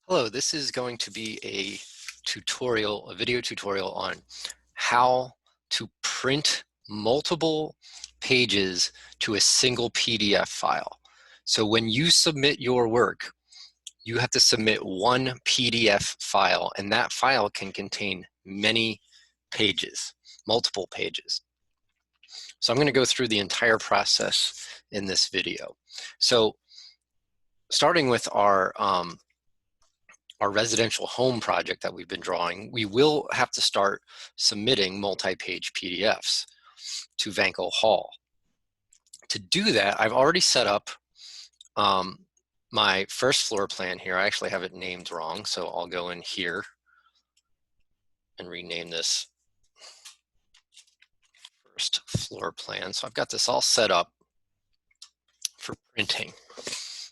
Hello, this is going to be a tutorial, a video tutorial on how to print multiple pages to a single PDF file. So when you submit your work, you have to submit one PDF file, and that file can contain many pages, multiple pages. So I'm going to go through the entire process in this video. So starting with our residential home project that we've been drawing, we will have to start submitting multi-page PDFs to Vanco Hall. To do that, I've already set up my first floor plan here. I actually have it named wrong, so I'll go in here and rename this first floor plan. So I've got this all set up for printing.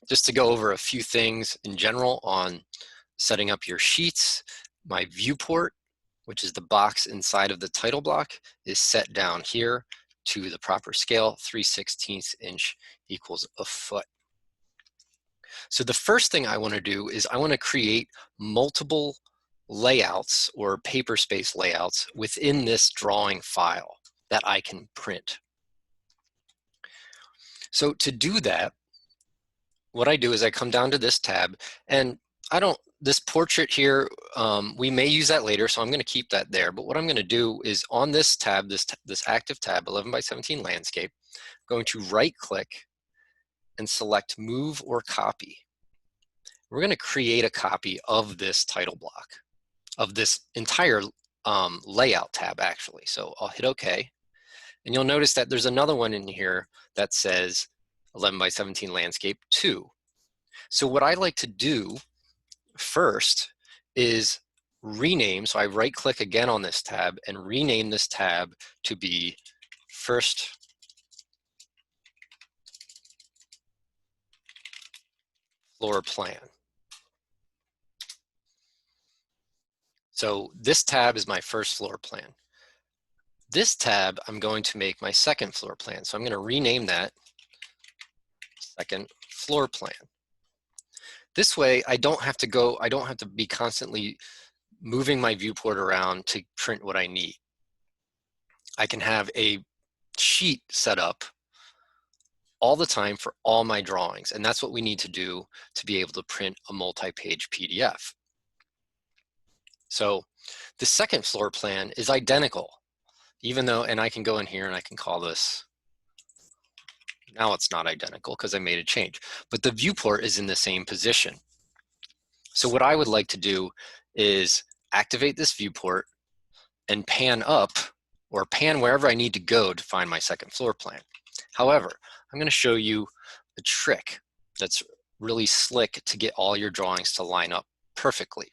Just to go over a few things in general on setting up your sheets, my viewport, which is the box inside of the title block, is set down here to the proper scale. 3/16 inch equals a foot. So the first thing I want to do is I want to create multiple layouts or paper space layouts within this drawing file that I can print. So to do that, what I do is I come down to this tab, and this portrait here, we may use that later, so I'm going to keep that there. But what I'm going to do is on this tab, this active tab, 11x17 landscape, I'm going to right click and select move or copy. We're going to create a copy of this title block, of this entire layout tab actually. So I'll hit OK, and you'll notice that there's another one in here that says 11x17 landscape 2. So what I like to do first is rename. So I right click again on this tab and rename this tab to be first floor plan. So this tab is my first floor plan. This tab I'm going to make my second floor plan. So I'm going to rename that second floor plan. This way I don't have to be constantly moving my viewport around to print what I need. I can have a sheet set up all the time for all my drawings, and that's what we need to do to be able to print a multi-page PDF. So the second floor plan is identical, even though, and I can go in here and I can call this, now it's not identical because I made a change, but the viewport is in the same position. So what I would like to do is activate this viewport and pan up or pan wherever I need to go to find my second floor plan. However, I'm going to show you a trick that's really slick to get all your drawings to line up perfectly.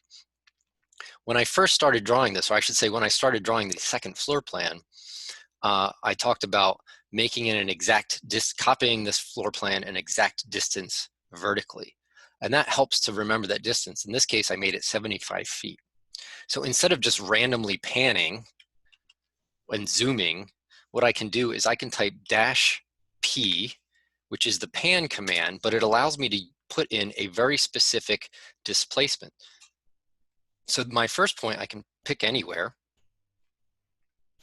When I first started drawing this, or I should say when I started drawing the second floor plan, I talked about making it an exact, copying this floor plan an exact distance vertically. And that helps to remember that distance. In this case, I made it 75 feet. So instead of just randomly panning and zooming, what I can do is I can type -P, which is the pan command, but it allows me to put in a very specific displacement. So my first point I can pick anywhere.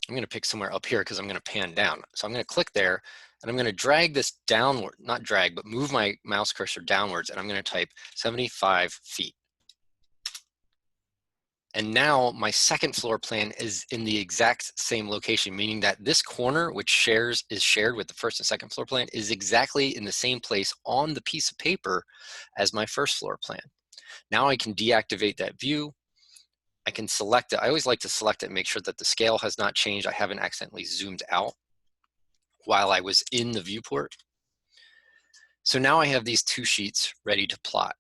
I'm going to pick somewhere up here because I'm going to pan down. So I'm going to click there, and I'm going to drag this downward, not drag, but move my mouse cursor downwards, and I'm going to type 75 feet. And now my second floor plan is in the exact same location, meaning that this corner, which is shared with the first and second floor plan, is exactly in the same place on the piece of paper as my first floor plan. Now I can deactivate that view. I can select it. I always like to select it and make sure that the scale has not changed. I haven't accidentally zoomed out while I was in the viewport. So now I have these two sheets ready to plot.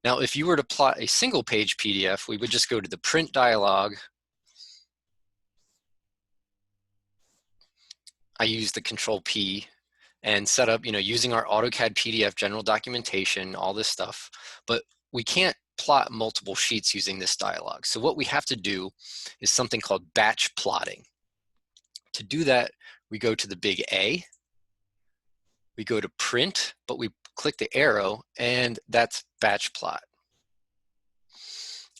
Now, if you were to plot a single page PDF, we would just go to the print dialog. I use the Control P and set up, using our AutoCAD PDF general documentation, all this stuff, but we can't plot multiple sheets using this dialog. So what we have to do is something called batch plotting. To do that, we go to the big A, we go to print, but we click the arrow, and that's batch plot.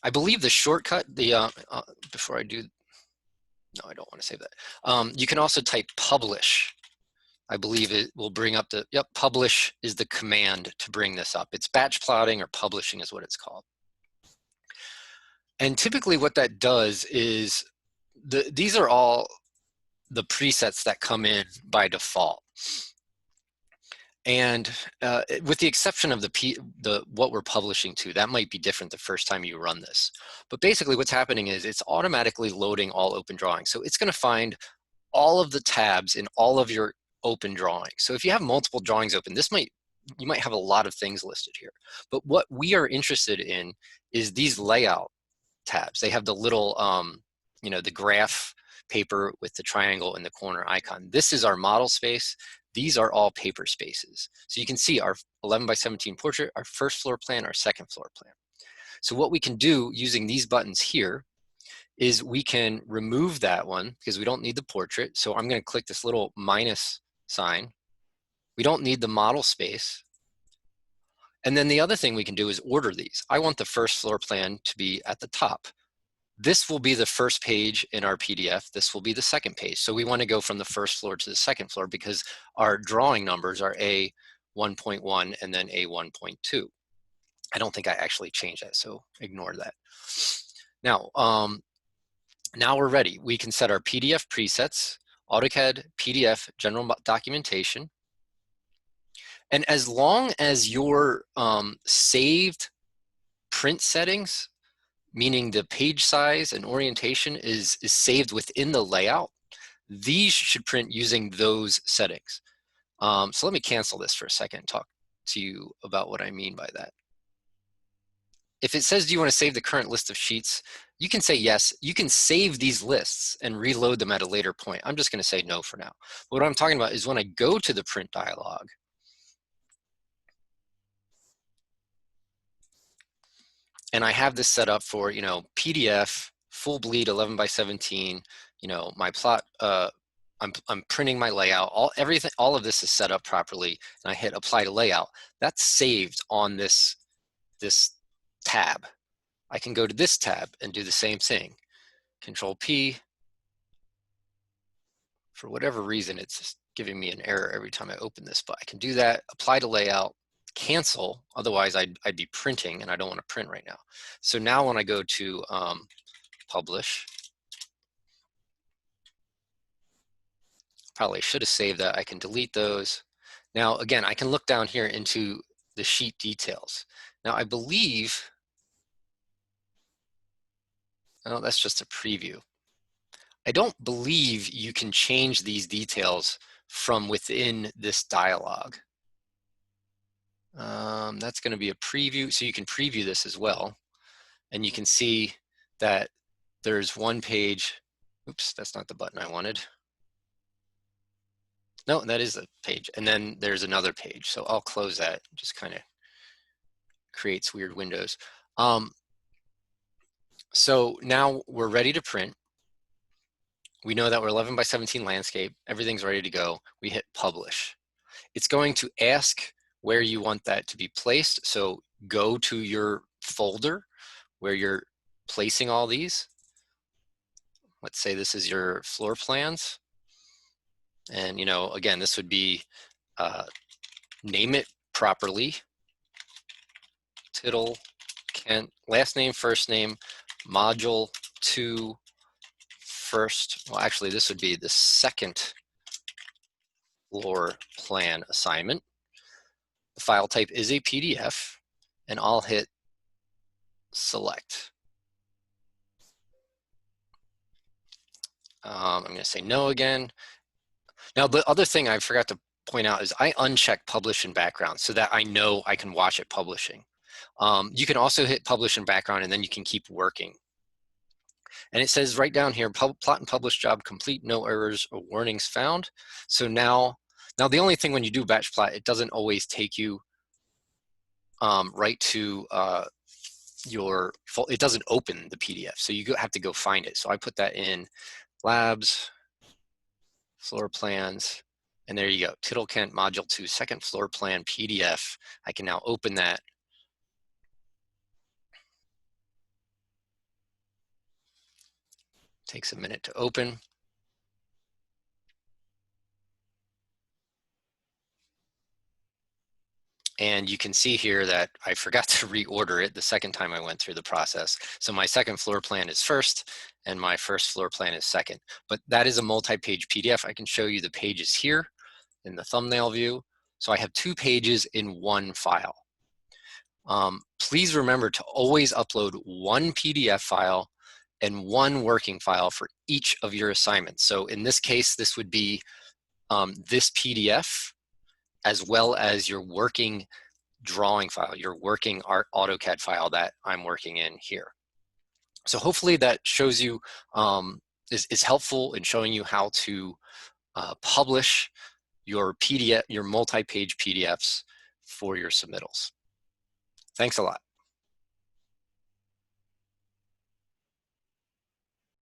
I believe the shortcut, before I do, no, I don't want to save that. You can also type publish. I believe it will bring up the, yep, publish is the command to bring this up. It's batch plotting or publishing is what it's called. And typically what that does is, these are all the presets that come in by default. And with the exception of what we're publishing to, that might be different the first time you run this. But basically what's happening is it's automatically loading all open drawings. So it's going to find all of the tabs in all of your open drawings. So if you have multiple drawings open, you might have a lot of things listed here. But what we are interested in is these layout tabs. They have the little, the graph paper with the triangle in the corner icon. This is our model space. These are all paper spaces. So you can see our 11 by 17 portrait, our first floor plan, our second floor plan. So what we can do using these buttons here is we can remove that one because we don't need the portrait. So I'm going to click this little minus sign. We don't need the model space. And then the other thing we can do is order these. I want the first floor plan to be at the top. This will be the first page in our PDF. This will be the second page. So we want to go from the first floor to the second floor because our drawing numbers are A1.1 and then A1.2. I don't think I actually changed that, so ignore that. Now, now we're ready. We can set our PDF presets, AutoCAD PDF general documentation. And as long as your saved print settings, meaning the page size and orientation is saved within the layout, these should print using those settings. So let me cancel this for a second and talk to you about what I mean by that. If it says, do you want to save the current list of sheets? You can say yes. You can save these lists and reload them at a later point. I'm just going to say no for now. What I'm talking about is when I go to the print dialog, and I have this set up for, PDF, full bleed 11 by 17, my plot, I'm printing my layout, all of this is set up properly, and I hit apply to layout. That's saved on this tab. I can go to this tab and do the same thing. Control P. For whatever reason, it's just giving me an error every time I open this, but I can do that, apply to layout, cancel, otherwise I'd be printing and I don't want to print right now. So now when I go to publish, probably should have saved that. I can delete those. Now again, I can look down here into the sheet details. Now I believe, oh, that's just a preview. I don't believe you can change these details from within this dialog. That's going to be a preview, so you can preview this as well. And you can see that there's one page. Oops, that's not the button I wanted. No, that is the page. And then there's another page. So I'll close that. Just kind of creates weird windows. So now we're ready to print. We know that we're 11 by 17 landscape. Everything's ready to go. We hit publish. It's going to ask where you want that to be placed. So go to your folder where you're placing all these. Let's say this is your floor plans. And, again, this would be, name it properly. Tittle, Kent, last name, first name, module 2, first, well, actually, this would be the second floor plan assignment. The file type is a PDF, and I'll hit select. I'm going to say no again. Now, the other thing I forgot to point out is I uncheck publish in background so that I know I can watch it publishing. You can also hit publish in background and then you can keep working. And it says right down here, plot and publish job complete, no errors or warnings found. So now the only thing when you do batch plot, it doesn't always take you right to it doesn't open the PDF. So you have to go find it. So I put that in labs, floor plans, and there you go. Tittle Kent module 2, second floor plan PDF. I can now open that. Takes a minute to open. And you can see here that I forgot to reorder it the second time I went through the process. So my second floor plan is first and my first floor plan is second. But that is a multi-page PDF. I can show you the pages here in the thumbnail view. So I have 2 pages in one file. Please remember to always upload 1 PDF file and 1 working file for each of your assignments. So in this case, this would be this PDF as well as your working drawing file, your working AutoCAD file that I'm working in here. So hopefully that shows you, is helpful in showing you how to publish your PDF, your multi-page PDFs for your submittals. Thanks a lot.